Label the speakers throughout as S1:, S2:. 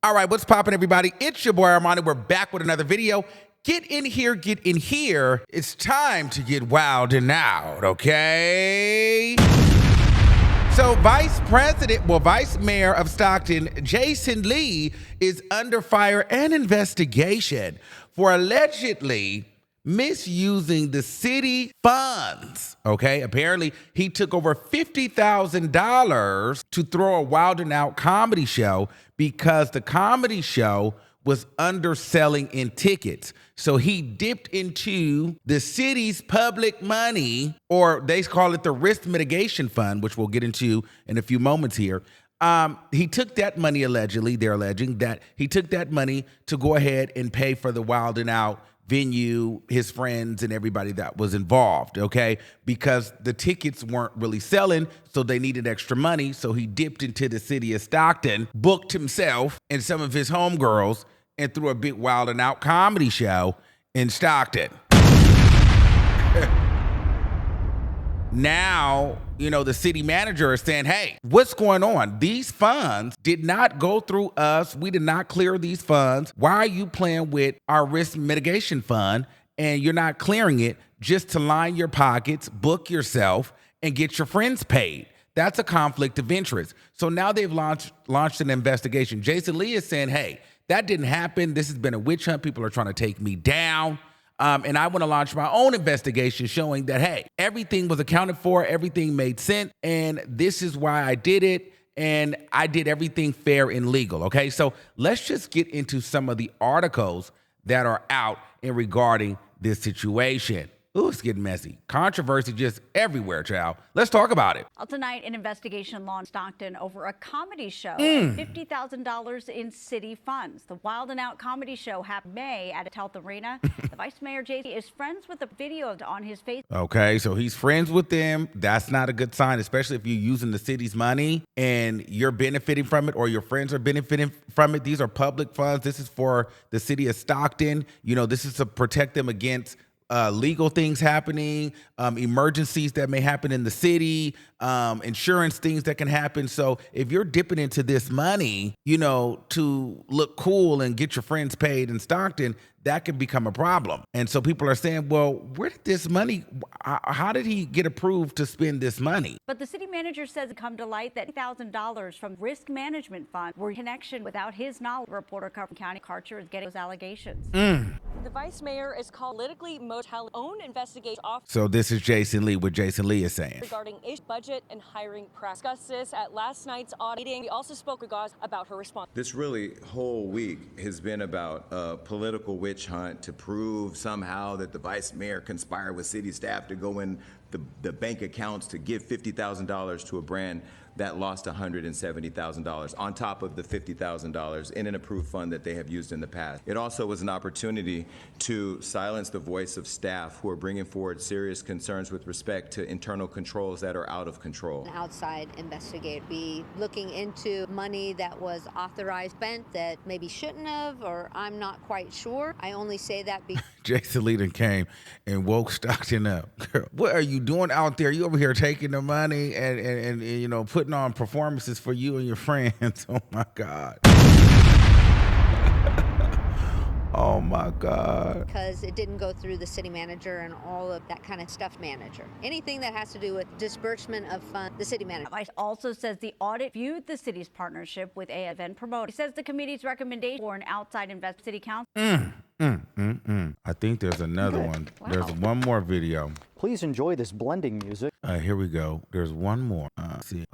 S1: All right, what's poppin', everybody? It's your boy Armon, and we're back with another video. Get in here, get in here. It's time to get wild and out, okay? So Vice Mayor of Stockton, Jason Lee, is under fire and investigation for allegedly misusing the city funds, okay? Apparently, he took over $50,000 to throw a wild and out comedy show because the comedy show was underselling in tickets. So he dipped into the city's public money, or they call it the risk mitigation fund, which we'll get into in a few moments here. He took that money, allegedly, they're alleging that he took that money to go ahead and pay for the wild and out venue, his friends, and everybody that was involved, okay? Because the tickets weren't really selling, so they needed extra money. So he dipped into the city of Stockton, booked himself and some of his homegirls, and threw a big wild and out comedy show in Stockton. Now, the city manager is saying, hey, what's going on? These funds did not go through us. We did not clear these funds. Why are you playing with our risk mitigation fund and you're not clearing it just to line your pockets, book yourself, and get your friends paid? That's a conflict of interest. So now they've launched an investigation. Jason Lee is saying, hey, that didn't happen. This has been a witch hunt. People are trying to take me down. And I want to launch my own investigation showing that, hey, everything was accounted for, everything made sense, and this is why I did it, and I did everything fair and legal, okay? So let's just get into some of the articles that are out in regarding this situation. Ooh, it's getting messy. Controversy just everywhere, child. Let's talk about it.
S2: Well, tonight, an investigation launched in Stockton over a comedy show and $50,000 in city funds. The Wild and Out comedy show happened May at a Health Arena. The Vice Mayor, J.C., is friends with the video on his face.
S1: Okay, so he's friends with them. That's not a good sign, especially if you're using the city's money and you're benefiting from it or your friends are benefiting from it. These are public funds. This is for the city of Stockton. This is to protect them against legal things happening, emergencies that may happen in the city, insurance things that can happen. So if you're dipping into this money, to look cool and get your friends paid in Stockton, that can become a problem. And so people are saying, well, where did this money, how did he get approved to spend this money?
S2: But the city manager says it come to light that $1,000 from risk management fund were in connection without his knowledge. Reporter covering County Karcher is getting those allegations.
S3: The vice mayor is called politically Motivational own investigation officer.
S1: So this is Jason Lee, what Jason Lee is saying.
S3: Regarding budget and hiring practices. Discussed this at last night's audit meeting. We also spoke with Gauze about her response.
S4: This really whole week has been about a political witch hunt to prove somehow that the vice mayor conspired with city staff to go in the bank accounts to give $50,000 to a brand that lost $170,000 on top of the $50,000 in an approved fund that they have used in the past. It also was an opportunity to silence the voice of staff who are bringing forward serious concerns with respect to internal controls that are out of control.
S5: An outside investigator be looking into money that was authorized, spent that maybe shouldn't have, or I'm not quite sure. I only say that because
S1: Jason Lee came and woke Stockton up. Girl, what are you doing out there? You over here taking the money and putting on performances for you and your friends. Oh my God. Oh my God.
S5: because it didn't go through the city manager and all of that kind of stuff manager. Anything that has to do with disbursement of funds, the city manager.
S2: Vice also says the audit viewed the city's partnership with a event promoter. He says the committee's recommendation for an outside city council.
S1: I think there's another one.
S2: Wow.
S1: There's one more video.
S6: Please enjoy this blending music.
S1: Here we go. There's one more.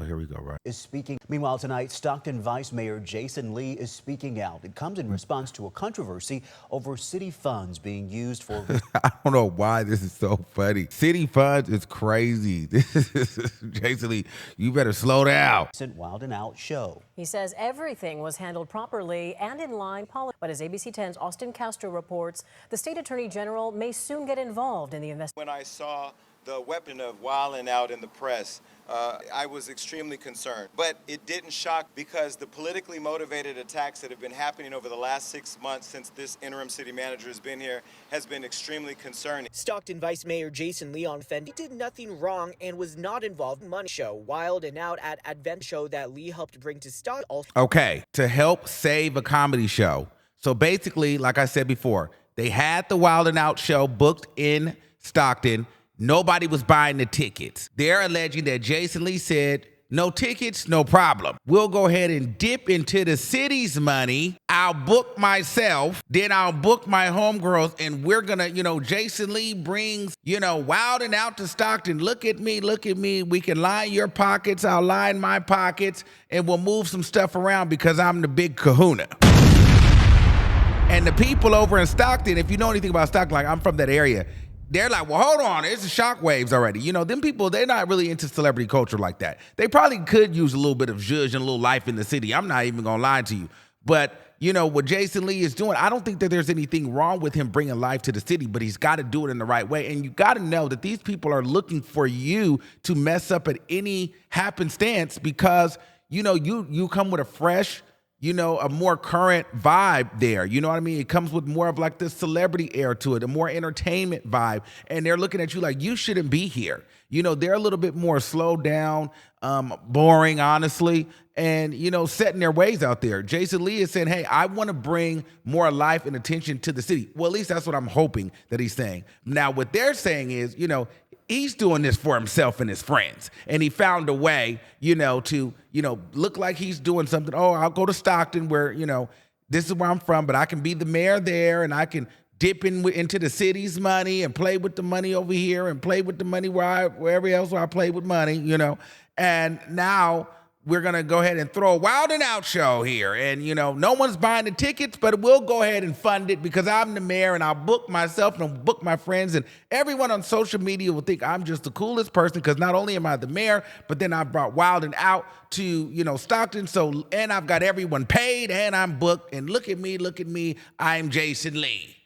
S1: Here we go, right?
S7: Is speaking. Meanwhile, tonight, Stockton Vice Mayor Jason Lee is speaking out. It comes in response to a controversy over city funds being used for...
S1: I don't know why this is so funny. City funds is crazy. This is Jason Lee. You better slow down.
S7: Wild and Out show.
S8: He says everything was handled properly and in line. But as ABC 10's Austin Castro reports, the state attorney general may soon get involved in the investigation.
S9: When I saw the weapon of Wild and Out in the press,
S4: I was extremely concerned. But it didn't shock because the politically motivated attacks that have been happening over the last 6 months since this interim city manager has been here has been extremely concerning.
S9: Stockton Vice Mayor Jason Lee on Fendi did nothing wrong and was not involved in money show. Wild and Out at Advent show that Lee helped bring to Stockton.
S1: Okay, to help save a comedy show. So basically, like I said before, they had the Wild and Out show booked in Stockton. Nobody was buying the tickets. They're alleging that Jason Lee said, no tickets, no problem. We'll go ahead and dip into the city's money. I'll book myself, then I'll book my homegirls, and we're gonna, Jason Lee brings, Wild and Out to Stockton. Look at me, look at me. We can line your pockets, I'll line my pockets, and we'll move some stuff around because I'm the big kahuna. And the people over in Stockton, if you know anything about Stockton, like I'm from that area, they're like, well, hold on, it's shockwaves already. Them people, they're not really into celebrity culture like that. They probably could use a little bit of zhuzh and a little life in the city. I'm not even gonna lie to you. But, what Jason Lee is doing, I don't think that there's anything wrong with him bringing life to the city, but he's got to do it in the right way. And you got to know that these people are looking for you to mess up at any happenstance because, you come with a fresh, a more current vibe there. You know what I mean? It comes with more of like this celebrity air to it, a more entertainment vibe. And they're looking at you like you shouldn't be here. They're a little bit more slowed down, boring, honestly, and, setting their ways out there. Jason Lee is saying, hey, I want to bring more life and attention to the city. Well, at least that's what I'm hoping that he's saying. Now, what they're saying is, he's doing this for himself and his friends. And he found a way, to, look like he's doing something. Oh, I'll go to Stockton where, this is where I'm from, but I can be the mayor there and I can dip into the city's money and play with the money over here and play with the money wherever else where I play with money, And now we're going to go ahead and throw a Wild and Out show here. And, no one's buying the tickets, but we'll go ahead and fund it because I'm the mayor and I'll book myself and I'll book my friends. And everyone on social media will think I'm just the coolest person because not only am I the mayor, but then I brought Wild and Out to, Stockton. So, and I've got everyone paid and I'm booked. And look at me, I'm Jason Lee,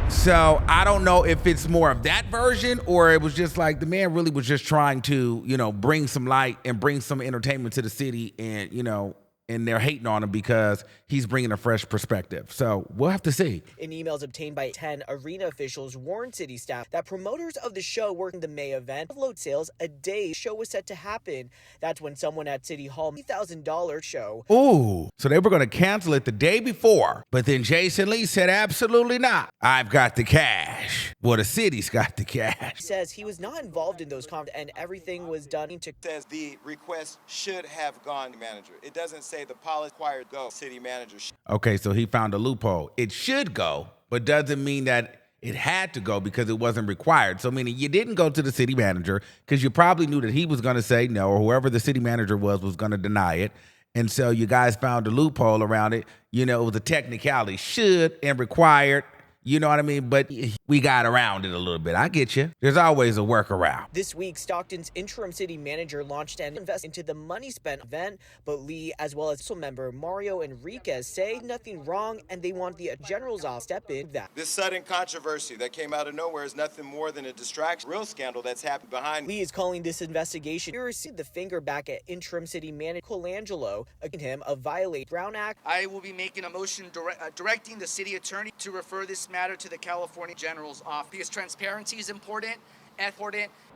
S1: So I don't know if it's more of that version or it was just like the man really was just trying to, bring some light and bring some entertainment to the city and, and they're hating on him because he's bringing a fresh perspective. So we'll have to see.
S9: In emails obtained by 10 arena officials warned city staff that promoters of the show working the May event load sales a day the show was set to happen. That's when someone at City Hall $3,000 show.
S1: Ooh, so they were going to cancel it the day before, but then Jason Lee said, absolutely not. I've got the cash. Well, the city's got the cash.
S9: He says he was not involved in those comments and everything was done to.
S4: Says the request should have gone to manager. It doesn't say the policy required go city manager.
S1: Okay, so he found a loophole. It should go, but doesn't mean that it had to go because it wasn't required. So meaning you didn't go to the city manager because you probably knew that he was going to say no, or whoever the city manager was going to deny it. And so you guys found a loophole around it. It was a technicality, should and required. You know what I mean? But we got around it a little bit. I get you. There's always a workaround.
S9: This week, Stockton's interim city manager launched an invest into the money spent event, but Lee, as well as council member Mario Enriquez, say nothing wrong and they want the general's office to step in that.
S4: This sudden controversy that came out of nowhere is nothing more than a distraction, real scandal that's happened behind.
S9: Lee is calling this investigation. He received the finger back at interim city manager Colangelo, accusing him of violating Brown Act.
S10: I will be making a motion directing the city attorney to refer this matter to the California General's office because transparency is important.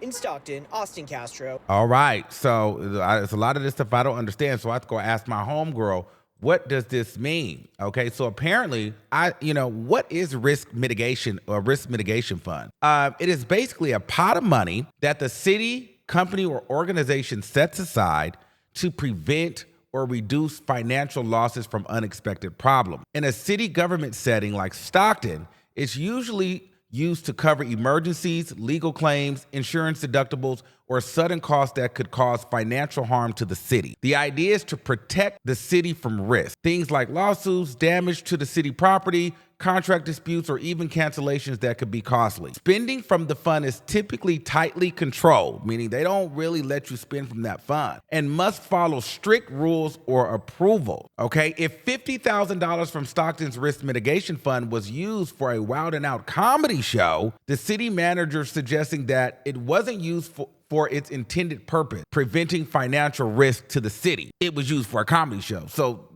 S9: In Stockton, Austin Castro.
S1: All right, so it's a lot of this stuff I don't understand, so I have to go ask my homegirl, what does this mean? Okay, so apparently, what is risk mitigation or risk mitigation fund? It is basically a pot of money that the city, company, or organization sets aside to prevent or reduce financial losses from unexpected problems. In a city government setting like Stockton, it's usually used to cover emergencies, legal claims, insurance deductibles, or sudden costs that could cause financial harm to the city. The idea is to protect the city from risk. Things like lawsuits, damage to the city property, contract disputes, or even cancellations that could be costly. Spending from the fund is typically tightly controlled, meaning they don't really let you spend from that fund, and must follow strict rules or approval. Okay, if $50,000 from Stockton's risk mitigation fund was used for a wild and out comedy show, the city manager suggesting that it wasn't used for its intended purpose, preventing financial risk to the city. It was used for a comedy show. So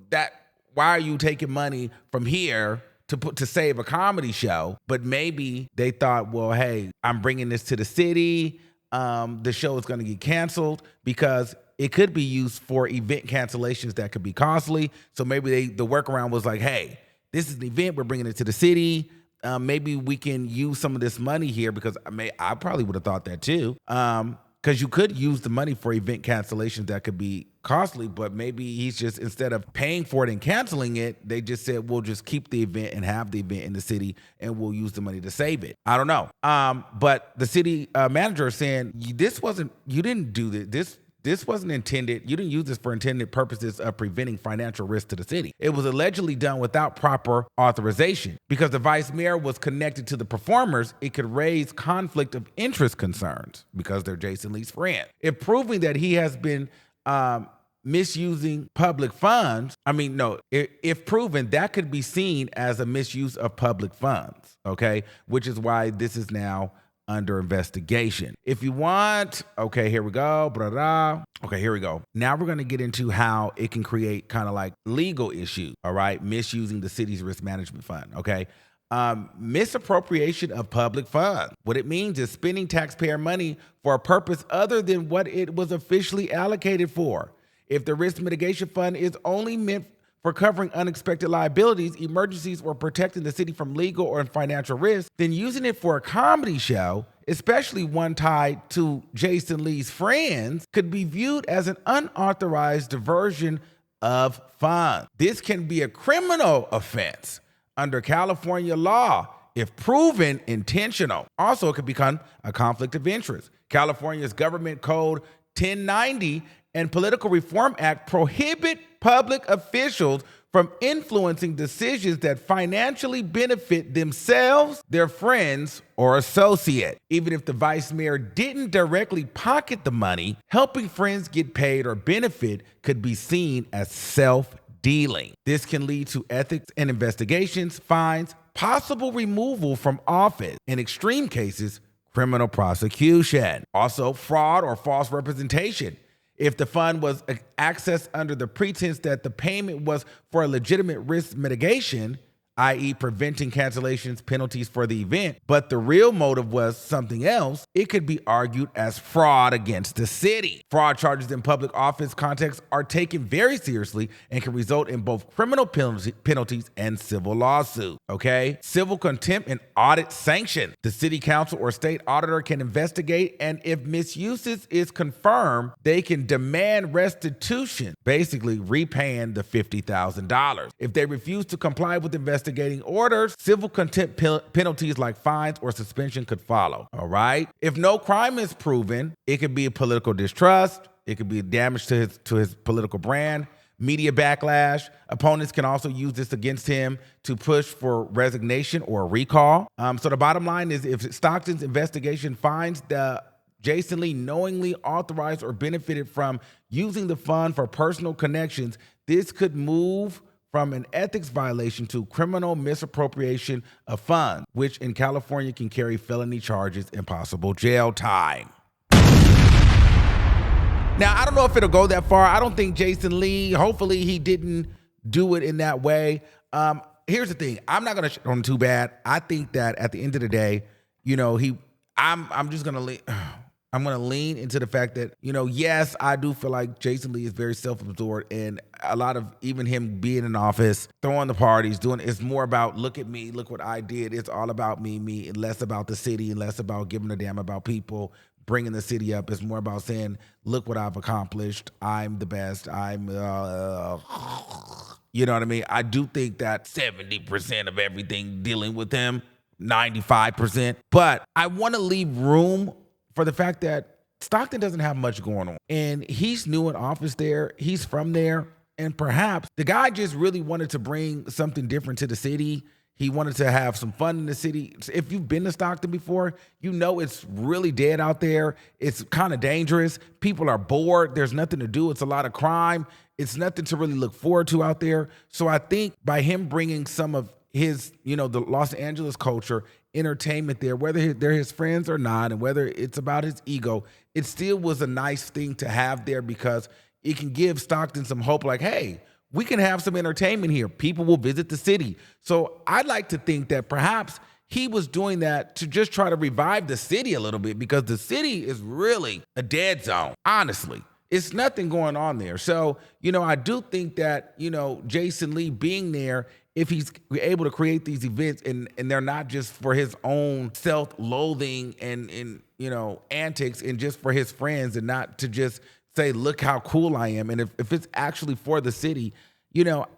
S1: why are you taking money from here to save a comedy show? But maybe they thought, well, hey, I'm bringing this to the city. The show is going to get canceled because it could be used for event cancellations that could be costly. So maybe the workaround was like, hey, this is an event. We're bringing it to the city. Maybe we can use some of this money here, because I probably would have thought that too. Because you could use the money for event cancellations that could be costly, but maybe he's just, instead of paying for it and canceling it, they just said, we'll just keep the event and have the event in the city, and we'll use the money to save it. I don't know. But the city manager is saying, you didn't do this. This wasn't intended. You didn't use this for intended purposes of preventing financial risk to the city. It was allegedly done without proper authorization. Because the vice mayor was connected to the performers, it could raise conflict of interest concerns because they're Jason Lee's friend. If proving that he has been misusing public funds, if proven, that could be seen as a misuse of public funds, okay? Which is why this is now under investigation. If you want, okay, here we go. Okay, here we go. Now we're going to get into how it can create kind of like legal issues, all right? Misusing the city's risk management fund, okay? Misappropriation of public funds. What it means is spending taxpayer money for a purpose other than what it was officially allocated for. If the risk mitigation fund is only meant for covering unexpected liabilities, emergencies, or protecting the city from legal or financial risk, then using it for a comedy show, especially one tied to Jason Lee's friends, could be viewed as an unauthorized diversion of funds. This can be a criminal offense under California law if proven intentional. Also, it could become a conflict of interest. California's Government Code 1090 and Political Reform Act prohibit public officials from influencing decisions that financially benefit themselves, their friends, or associates. Even if the vice mayor didn't directly pocket the money, helping friends get paid or benefit could be seen as self-dealing. This can lead to ethics and investigations, fines, possible removal from office, in extreme cases, criminal prosecution. Also, fraud or false representation. If the fund was accessed under the pretense that the payment was for a legitimate risk mitigation, i.e. preventing cancellations, penalties for the event, but the real motive was something else, it could be argued as fraud against the city. Fraud charges in public office contexts are taken very seriously and can result in both criminal penalties and civil lawsuits, okay? Civil contempt and audit sanction. The city council or state auditor can investigate, and if misuses is confirmed, they can demand restitution, basically repaying the $50,000. If they refuse to comply with investigating orders, civil contempt penalties like fines or suspension could follow. All right. If no crime is proven, it could be a political distrust. It could be damage to his political brand, media backlash. Opponents can also use this against him to push for resignation or recall. So the bottom line is, if Stockton's investigation finds that Jason Lee knowingly authorized or benefited from using the fund for personal connections, this could move from an ethics violation to criminal misappropriation of funds, which in California can carry felony charges and possible jail time. Now, I don't know if it'll go that far. I don't think Jason Lee, hopefully he didn't do it in that way. Here's the thing. I'm not going to shit on him too bad. I think that at the end of the day, I'm just going to lean. I'm going to lean into the fact that, yes, I do feel like Jason Lee is very self-absorbed, and a lot of even him being in office, throwing the parties, it's more about, look at me, look what I did. It's all about me, and less about the city and less about giving a damn about people, bringing the city up. It's more about saying, look what I've accomplished. I'm the best. You know what I mean? I do think that 70% of everything dealing with him, 95%. But I want to leave room for the fact that Stockton doesn't have much going on. And he's new in office there. He's from there. And perhaps the guy just really wanted to bring something different to the city. He wanted to have some fun in the city. If you've been to Stockton before, you know it's really dead out there. It's kind of dangerous. People are bored. There's nothing to do. It's a lot of crime. It's nothing to really look forward to out there. So I think by him bringing some of his, the Los Angeles culture, entertainment there, whether they're his friends or not, and whether it's about his ego, it still was a nice thing to have there because it can give Stockton some hope like, hey, we can have some entertainment here. People will visit the city. So I'd like to think that perhaps he was doing that to just try to revive the city a little bit because the city is really a dead zone, honestly. It's nothing going on there. So, I do think that, Jason Lee being there, if he's able to create these events and they're not just for his own self-loathing and antics and just for his friends and not to just say, look how cool I am. And if it's actually for the city,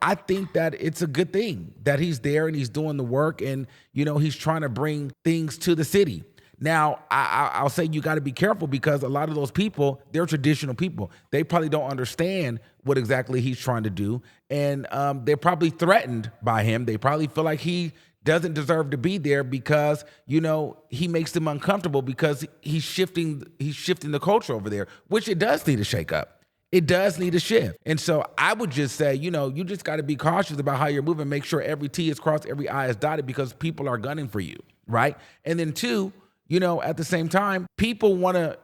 S1: I think that it's a good thing that he's there and he's doing the work and, he's trying to bring things to the city. Now, I'll say you got to be careful because a lot of those people, they're traditional people. They probably don't understand what exactly he's trying to do. And they're probably threatened by him. They probably feel like he doesn't deserve to be there because, he makes them uncomfortable because he's shifting the culture over there, which it does need to shake up. It does need a shift. And so I would just say, you just got to be cautious about how you're moving. Make sure every T is crossed, every I is dotted because people are gunning for you, right? And then two, at the same time, people want to,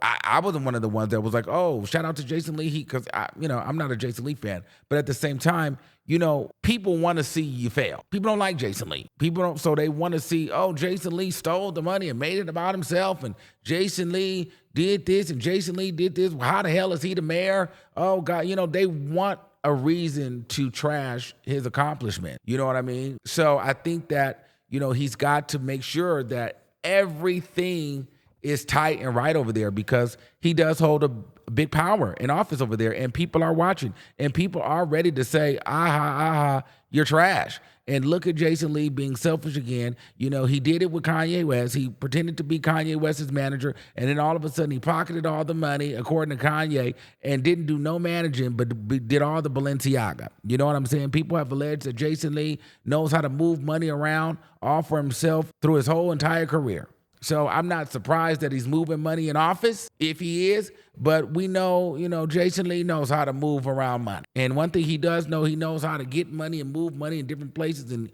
S1: I wasn't one of the ones that was like, oh, shout out to Jason Lee, because, I'm not a Jason Lee fan. But at the same time, people want to see you fail. People don't like Jason Lee. So they want to see, oh, Jason Lee stole the money and made it about himself. And Jason Lee did this and Jason Lee did this. How the hell is he the mayor? Oh, God, they want a reason to trash his accomplishment. You know what I mean? So I think that, he's got to make sure that everything is tight and right over there because he does hold a big power in office over there and people are watching and people are ready to say, aha, you're trash. And look at Jason Lee being selfish again. He did it with Kanye West. He pretended to be Kanye West's manager and then all of a sudden he pocketed all the money, according to Kanye, and didn't do no managing but did all the Balenciaga. You know what I'm saying? People have alleged that Jason Lee knows how to move money around all for himself through his whole entire career. So I'm not surprised that he's moving money in office, if he is, but we know, Jason Lee knows how to move around money. And one thing he does know, he knows how to get money and move money in different places and,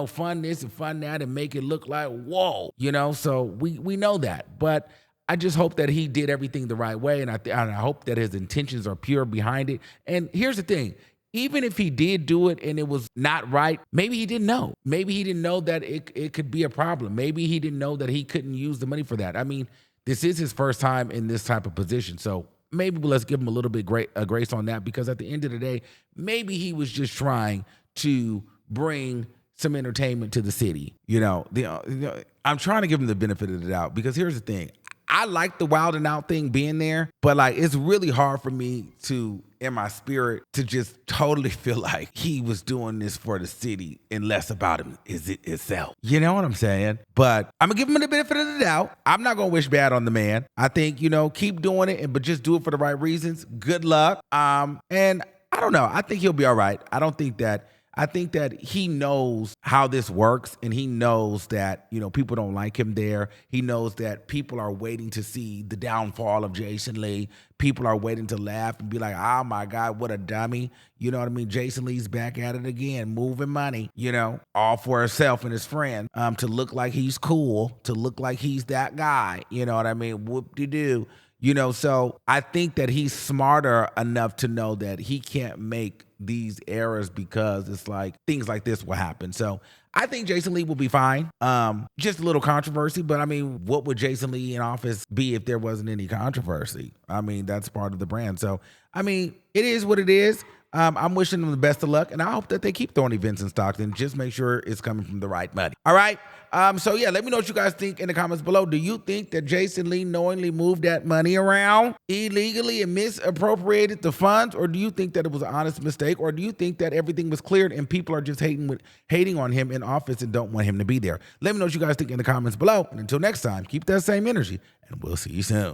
S1: fund this and fund that and make it look like, whoa, so we know that. But I just hope that he did everything the right way, and I hope that his intentions are pure behind it. And here's the thing. Even if he did do it and it was not right, maybe he didn't know. Maybe he didn't know that it could be a problem. Maybe he didn't know that he couldn't use the money for that. I mean, this is his first time in this type of position. So maybe let's give him a little bit grace on that because at the end of the day, maybe he was just trying to bring some entertainment to the city. I'm trying to give him the benefit of the doubt because here's the thing. I like the Wild and Out thing being there, but it's really hard for me to, in my spirit, to just totally feel like he was doing this for the city and less about him itself. You know what I'm saying? But I'm gonna give him the benefit of the doubt. I'm not gonna wish bad on the man. I think, keep doing it, but just do it for the right reasons. Good luck. And I don't know. I think he'll be all right. I think that he knows how this works and he knows that, people don't like him there. He knows that people are waiting to see the downfall of Jason Lee. People are waiting to laugh and be like, oh my God, what a dummy. You know what I mean? Jason Lee's back at it again, moving money, all for himself and his friend, to look like he's cool, to look like he's that guy. You know what I mean? Whoop-de-doo. So I think that he's smarter enough to know that he can't make these errors because it's like things like this will happen. So I think Jason Lee will be fine. Just a little controversy, but I mean, what would Jason Lee in office be if there wasn't any controversy? I mean, that's part of the brand. So, I mean, it is what it is. I'm wishing them the best of luck, and I hope that they keep throwing events in Stockton. Just make sure it's coming from the right money. All right? So, yeah, let me know what you guys think in the comments below. Do you think that Jason Lee knowingly moved that money around illegally and misappropriated the funds, or do you think that it was an honest mistake, or do you think that everything was cleared and people are just hating on him in office and don't want him to be there? Let me know what you guys think in the comments below, and until next time, keep that same energy, and we'll see you soon.